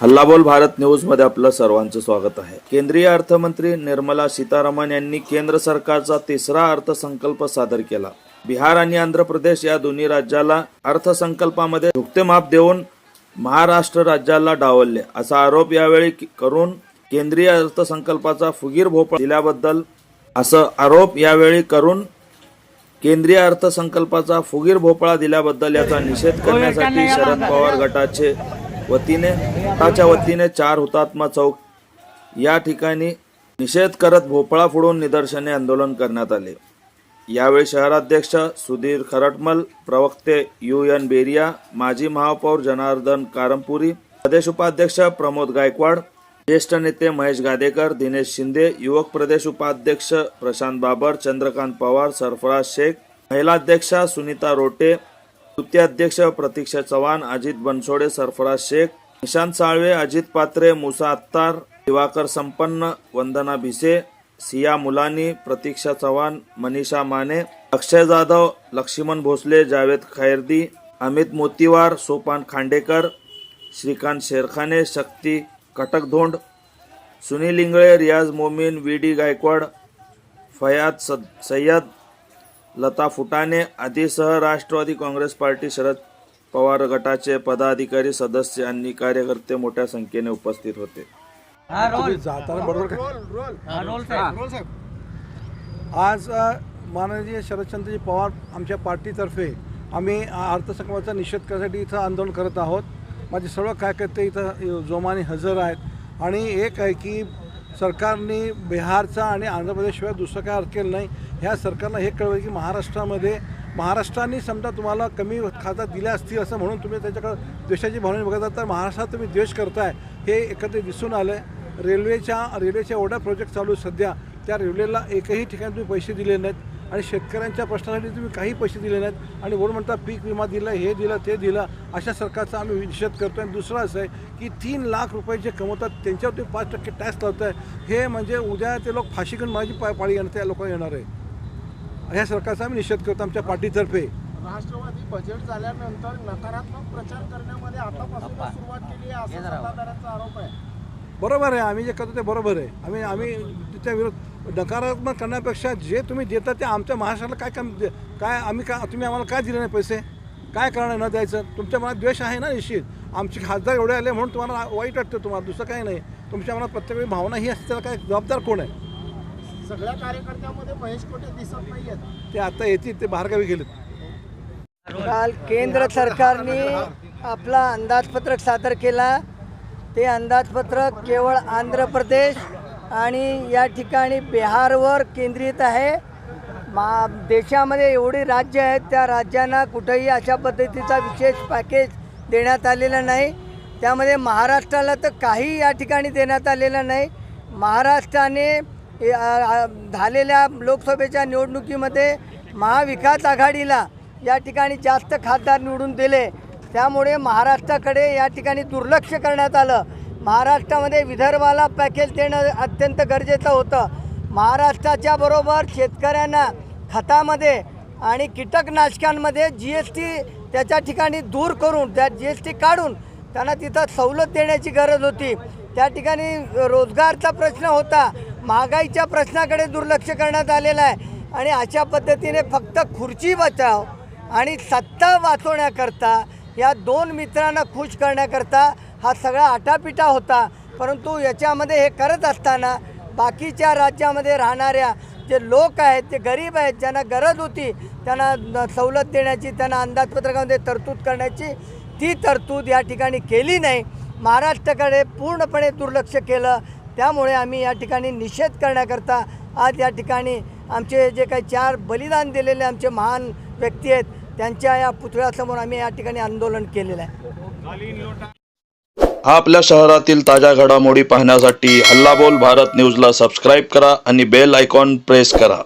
हल्लाबोल भारत न्यूज मध्ये आपलं सर्वांचं स्वागत आहे। केंद्रीय अर्थमंत्री निर्मला सीतारामन यांनी केंद्र सरकारचा तिसरा अर्थसंकल्प सादर केला। बिहार आणि आंध्र प्रदेश या दोन्ही राज्याला अर्थसंकल्पामध्ये झुकते माप देऊन महाराष्ट्र राज्याला डावलले असा आरोप यावेळी करून केंद्रीय अर्थसंकल्पाचा फुगीर भोपळा दिल्याबद्दल याचा निषेध करण्यासाठी शरद पवार गटाच्या वतीने 4 हुतात्मा चौक या ठिकाणी निषेध करत भोपळा फोडून निदर्शने आंदोलन करण्यात आले। यावेळी शहराध्यक्ष सुधीर खरटमल, प्रवक्ते UN बेरिया, माजी महापौर जनार्दन कारंपुरी, प्रदेश उपाध्यक्ष प्रमोद गायकवाड, ज्येष्ठ नेते महेश गादेकर, दिनेश शिंदे, युवक प्रदेश उपाध्यक्ष प्रशांत बाबर, चंद्रकांत पवार, सरफराज शेख, महिला अध्यक्षा सुनीता रोटे, युती अध्यक्ष प्रतीक्षा चव्हाण, अजित बनसोडे, सरफराज शेख, निशांत साळवे, अजित पात्रे, मुसा अत्तार, दिवाकर संपन्न, वंदना भिसे, सिया मुलानी, प्रतीक्षा चव्हाण, मनीषा माने, अक्षय जाधव, लक्ष्मण भोसले, जावेद खैरदी, अमित मोतीवार, सोपान खांडेकर, श्रीकांत शेरखाने, शक्ती कटकधोंड, सुनील इंगळे, रियाज मोमीन, VD गायकवाड, फयाद सय्यद, लता फुटाणे आदीसह राष्ट्रवादी काँग्रेस पार्टी, शरद पवार गटाचे पदाधिकारी, सदस्य आणि कार्यकर्ते मोठ्या संख्येने उपस्थित होते। आज माननीय शरदचंद्रजी पवार आमच्या पार्टीतर्फे आम्ही अर्थसंकल्पाचा निषेध करण्यासाठी इथं आंदोलन करत आहोत। माझे सर्व कार्यकर्ते इथं जोमाने हजर आहेत आणि एक आहे की सरकारने बिहारचा आणि आंध्र प्रदेशशिवाय दुसरं काय अर्थ केलं नाही। ह्या सरकारला हे कळलं की महाराष्ट्राने समजा तुम्हाला कमी खात्यात दिल्या असतील असं म्हणून तुम्ही त्याच्याकडे द्वेषाची भावना बघत आहात, तर महाराष्ट्रात तुम्ही द्वेष करताय हे एकत्र दिसून आलं। रेल्वेच्या एवढा प्रोजेक्ट चालू सध्या, त्या रेल्वेला एकही ठिकाणी तुम्ही पैसे दिले नाहीत आणि शेतकऱ्यांच्या प्रश्नासाठी तुम्ही काही पैसे दिले नाहीत आणि वरून म्हणता पीक विमा दिला, हे दिलं ते दिलं, अशा सरकारचा आम्ही निषेध करतो। आणि दुसरं असं आहे की 3 लाख रुपये जे कमवतात त्यांच्यावर तुम्ही 5% टॅक्स लावताय, हे म्हणजे उद्या ते लोक फाशी घेऊन माझी पाळी येणार, त्या लोकांना येणार आहे। ह्या सरकारचा आम्ही निषेध करतो आमच्या पार्टीतर्फे। राष्ट्रवादी बजेट झाल्यानंतर नकारात्मक प्रचार करण्यामध्ये आतापासून सुरुवात केली आहे असा सत्ताधाऱ्यांचा आरोप आहे। बरोबर आहे, आम्ही जे करतो ते बरोबर आहे। आम्ही त्या विरोध नकारात्मक करण्यापेक्षा जे तुम्ही देता ते आमच्या महाराष्ट्राला काय तुम्ही आम्हाला काय दिले नाही पैसे, काय करणार न द्यायचं? तुमच्या मनात द्वेष आहे ना निश्चित। आमचे खासदार एवढे आले म्हणून तुम्हाला वाईट वाटतं, तुम्हाला दुसरं काही नाही। तुमच्या मनात प्रत्येक भावना ही असते, त्याला काय जबाबदार कोण आहे? सगळ्या कार्यकर्त्यांमध्ये महेश कोटे दिसत नाहीयेत, ते आता येतील, ते बाहेरगावी गेलेत। काल केंद्र सरकारने आपला अंदाजपत्रक सादर केला। ते अंदाजपत्रक केवळ आंध्र प्रदेश आणि या ठिकाणी बिहारवर केंद्रित आहे। देशामध्ये एवढी राज्य आहेत, त्या राज्यांना कुठेही अशा पद्धतीचा विशेष पॅकेज देण्यात आलेलं नाही। त्यामध्ये महाराष्ट्राला तर काही या ठिकाणी देण्यात आलेलं नाही। महाराष्ट्राने झालेल्या लोकसभेच्या निवडणुकीमध्ये महाविकास आघाडीला या ठिकाणी जास्त खासदार निवडून दिले, त्यामुळे महाराष्ट्राकडे या ठिकाणी दुर्लक्ष करण्यात आलं। महाराष्ट्रामध्ये विदर्भाला पॅकेज देणं अत्यंत गरजेचं होतं। महाराष्ट्राच्या बरोबर शेतकऱ्यांना खतामध्ये आणि कीटकनाशकांमध्ये GST त्याच्या ठिकाणी दूर करून, त्या GST काढून त्यांना तिथं सवलत देण्याची गरज होती। त्या ठिकाणी रोजगारचा प्रश्न होता, महागाईच्या प्रश्नाकडे दुर्लक्ष करण्यात आलेलं आहे। आणि अशा पद्धतीने फक्त खुर्ची बचाव आणि सत्ता वाचवण्याकरता, या 2 मित्रांना खुश करण्याकरता हा सगळा आटापिटा होता। परंतु याच्यामध्ये हे करत असताना बाकीच्या राज्यामध्ये राहणाऱ्या जे लोक आहेत, ते गरीब आहेत, ज्यांना गरज होती त्यांना सवलत देण्याची, त्यांना अंदाजपत्रकामध्ये तरतूद करण्याची, ती तरतूद या ठिकाणी केली नाही। महाराष्ट्राकडे पूर्णपणे दुर्लक्ष केलं। त्यामुळे आम्ही या ठिकाणी निषेध करण्याकरता आज या ठिकाणी आमचे जे काही 4 बलिदान दिलेले आमचे महान व्यक्ती आहेत, त्यांच्या या पुतळ्यासमोर आम्ही या ठिकाणी आंदोलन केलेलं आहे। आपल्या शहरातील ताज्या घडामोडी पाहण्यासाठी हल्लाबोल भारत न्यूजला सबस्क्राईब करा आणि बेल आयकॉन प्रेस करा।